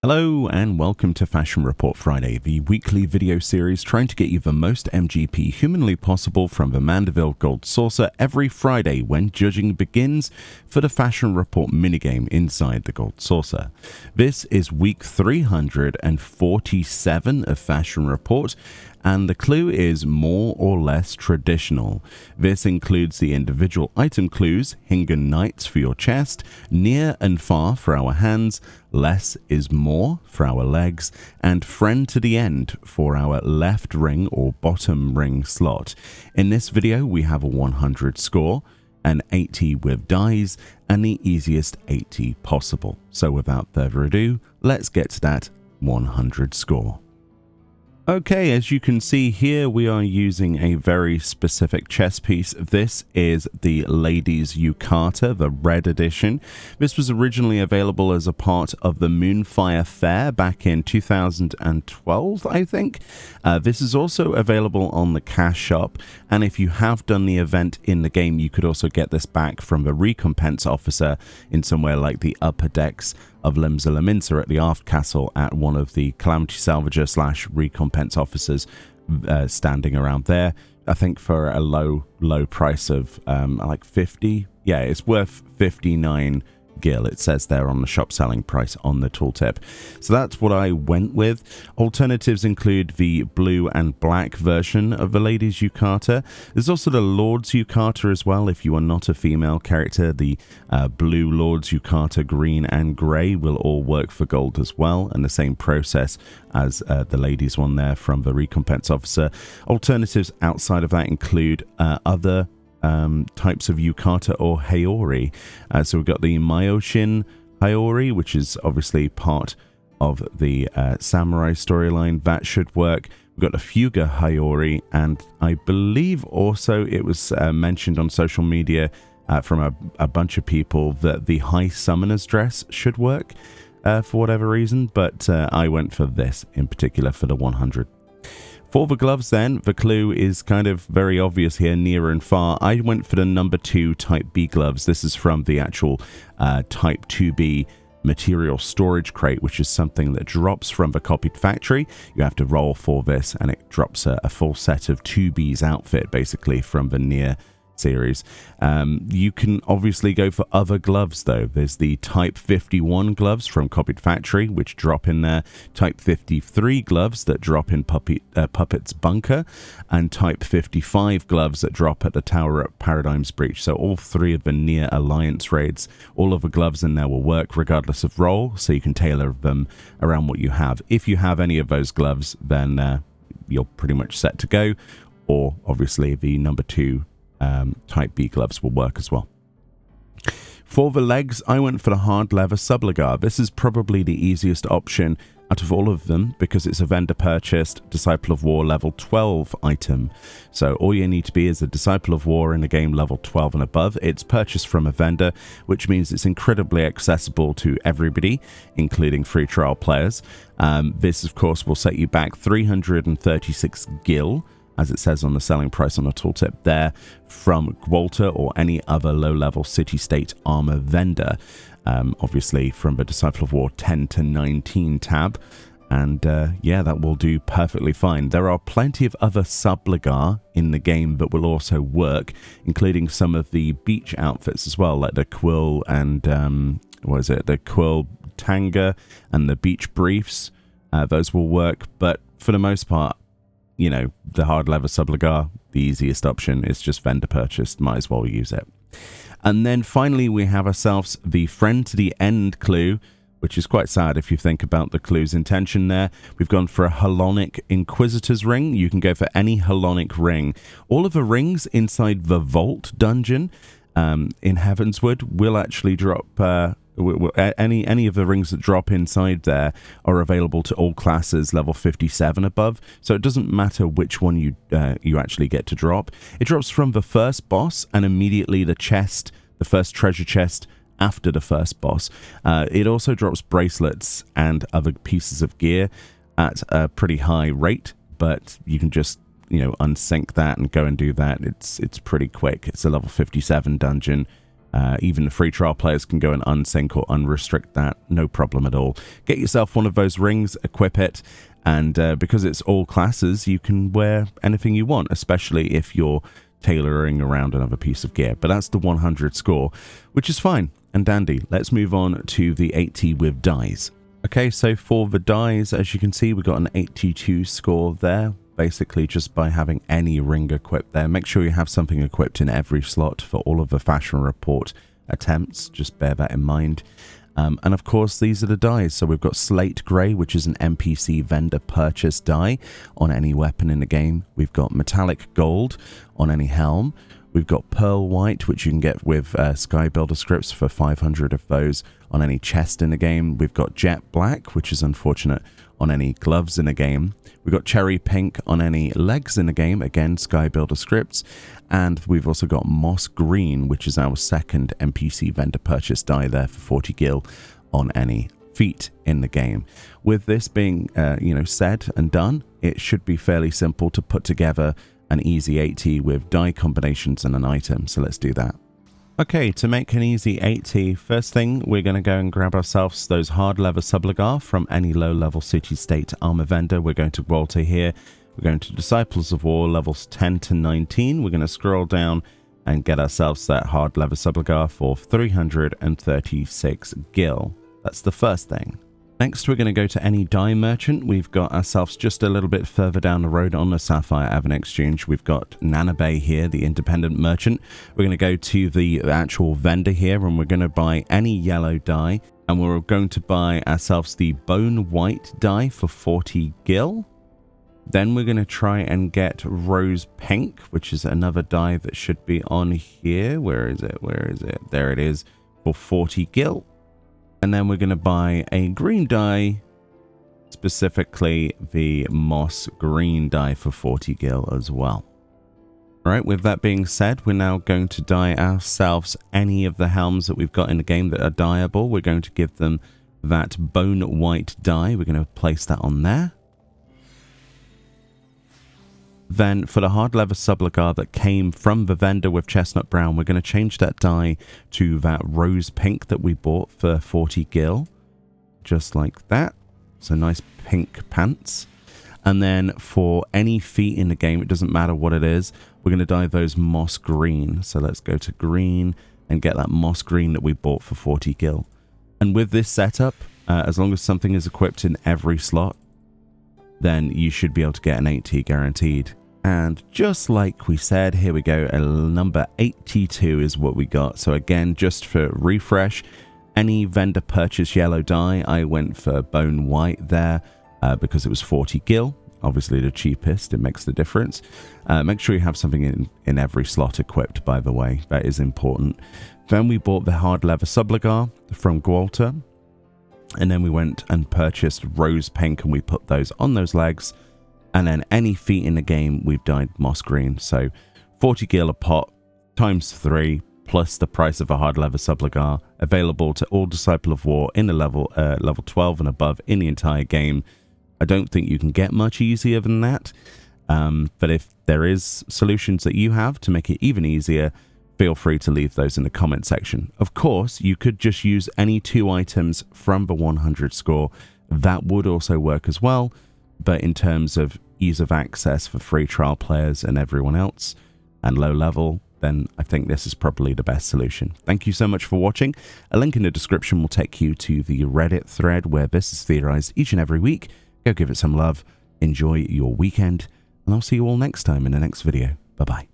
Hello and welcome to Fashion Report Friday, the weekly video series trying to get you the most MGP humanly possible from the Mandeville Gold Saucer every Friday when judging begins for the Fashion Report minigame inside the Gold Saucer. This is week 347 of Fashion Report, and the clue is more or less traditional. This includes the individual item clues, Hingan Knights for your chest, near and far for our hands, less is more for our legs, and friend to the end for our left ring or bottom ring slot. In this video we have a 100 score, an 80 with dies, and the easiest 80 possible. So without further ado, let's get to that 100 score. Okay, as you can see here, we are using a very specific chess piece. This is the Ladies Yukata, the red edition. This was originally available as a part of the Moonfire Fair back in 2012, I think. This is also available on the cash shop, and if you have done the event in the game, you could also get this back from the recompense officer in somewhere like the upper decks of Limsa Laminsa at the aft castle at one of the Calamity Salvager / recompense officers standing around there. I think for a low price of like 50. Yeah, it's worth 59 gil. It says there on the shop selling price on the tooltip. So that's what I went with. Alternatives include the blue and black version of the Ladies Yukata. There's also the Lords Yukata as well. If you are not a female character, the blue Lords Yukata, green and grey will all work for gold as well, and the same process as the ladies one there from the recompense officer. Alternatives outside of that include other types of Yukata or Haori. So we've got the Myoshin Haori, which is obviously part of the samurai storyline. That should work. We've got the Fuga Haori, and I believe also it was mentioned on social media from a bunch of people that the High Summoner's dress should work for whatever reason, but I went for this in particular for the 100. For the gloves then, the clue is kind of very obvious here, near and far. I went for the number 2 Type B gloves. This is from the actual Type 2B material storage crate, which is something that drops from the copied factory. You have to roll for this, and it drops a full set of 2B's outfit, basically, from the Near series. You can obviously go for other gloves though. There's the Type 51 gloves from Copied Factory, which drop in there, Type 53 gloves that drop in Puppet's Bunker, and Type 55 gloves that drop at the Tower at Paradigm's Breach. So all three of the Near Alliance raids, all of the gloves in there will work regardless of role, so you can tailor them around what you have. If you have any of those gloves, then you're pretty much set to go, or obviously the number 2 Type B gloves will work as well. For the legs, I went for the hard leather subligar. This is probably the easiest option out of all of them because it's a vendor purchased Disciple of War level 12 item. So all you need to be is a Disciple of War in a game level 12 and above. It's purchased from a vendor, which means it's incredibly accessible to everybody, including free trial players. This of course will set you back 336 gil, as it says on the selling price on the tooltip there, from Walter or any other low-level city-state armor vendor. Obviously from the Disciple of War 10 to 19 tab. And yeah, that will do perfectly fine. There are plenty of other subligar in the game that will also work, including some of the beach outfits as well, like the Quill and, the Quill Tanga and the beach briefs. Those will work, but for the most part, you know, the hard leather subligar, the easiest option. It's just vendor purchased, might as well use it. And then finally we have ourselves the friend to the end clue, which is quite sad if you think about the clue's intention there. We've gone for a Halonic Inquisitor's ring. You can go for any Halonic ring. All of the rings inside the Vault dungeon in Heavenswood will actually drop any of the rings that drop inside there are available to all classes level 57 above, so it doesn't matter which one you actually get to drop. It drops from the first boss and immediately the first treasure chest after the first boss. It also drops bracelets and other pieces of gear at a pretty high rate, but you can just unsync that and go and do that. It's pretty quick. It's a level 57 dungeon. Even the free trial players can go and unsync or unrestrict that, no problem at all. Get yourself one of those rings, equip it, and because it's all classes, you can wear anything you want, especially if you're tailoring around another piece of gear. But that's the 100 score, which is fine and dandy. Let's move on to the 80 with dyes. Okay, so for the dyes, as you can see, we got an 82 score there, basically just by having any ring equipped there. Make sure you have something equipped in every slot for all of the fashion report attempts, just bear that in mind. And of course, these are the dyes. So we've got Slate Grey, which is an NPC vendor purchase dye on any weapon in the game. We've got Metallic Gold on any helm. We've got Pearl White, which you can get with Sky Builder scripts for 500 of those on any chest in the game. We've got Jet Black, which is unfortunate, on any gloves in the game. We've got Cherry Pink on any legs in the game, again, Sky Builder scripts. And we've also got Moss Green, which is our second NPC vendor purchase dye there for 40 gil on any feet in the game. With this being, said and done, it should be fairly simple to put together an easy 80 with dye combinations and an item. So let's do that. Okay, to make an easy 80, first thing, we're going to go and grab ourselves those hard leather subligar from any low-level city-state armor vendor. We're going to Walter here. We're going to Disciples of War, levels 10 to 19. We're going to scroll down and get ourselves that hard leather subligar for 336 gil. That's the first thing. Next, we're going to go to any dye merchant. We've got ourselves just a little bit further down the road on the Sapphire Avenue Exchange. We've got Nanabe here, the independent merchant. We're going to go to the actual vendor here, and we're going to buy any yellow dye. And we're going to buy ourselves the Bone White dye for 40 gil. Then we're going to try and get Rose Pink, which is another dye that should be on here. Where is it? Where is it? There it is, for 40 gil. And then we're going to buy a green dye, specifically the Moss Green dye for 40 gil as well. All right, with that being said, we're now going to dye ourselves any of the helms that we've got in the game that are dyeable. We're going to give them that Bone White dye. We're going to place that on there. Then for the hard leather subligar that came from the vendor with Chestnut Brown, we're going to change that dye to that Rose Pink that we bought for 40 gil. Just like that. So nice pink pants. And then for any feet in the game, it doesn't matter what it is, we're going to dye those Moss Green. So let's go to green and get that Moss Green that we bought for 40 gil. And with this setup, as long as something is equipped in every slot, then you should be able to get an 80 guaranteed. And just like we said, here we go, a number 82 is what we got. So again, just for refresh, any vendor purchase yellow dye, I went for Bone White there because it was 40 gil. Obviously the cheapest, it makes the difference. Make sure you have something in every slot equipped, by the way, that is important. Then we bought the hard leather subligar from Gwalter. And then we went and purchased Rose Pink and we put those on those legs. And then any feet in the game, we've dyed Moss Green. So 40 gil a pot times 3 plus the price of a hard leather subligar, available to all Disciple of War in the level 12 and above in the entire game. I don't think you can get much easier than that. But if there is solutions that you have to make it even easier, feel free to leave those in the comment section. Of course, you could just use any 2 items from the 100 score. That would also work as well. But in terms of ease of access for free trial players and everyone else, and low level, then I think this is probably the best solution. Thank you so much for watching. A link in the description will take you to the Reddit thread where this is theorized each and every week. Go give it some love. Enjoy your weekend. And I'll see you all next time in the next video. Bye-bye.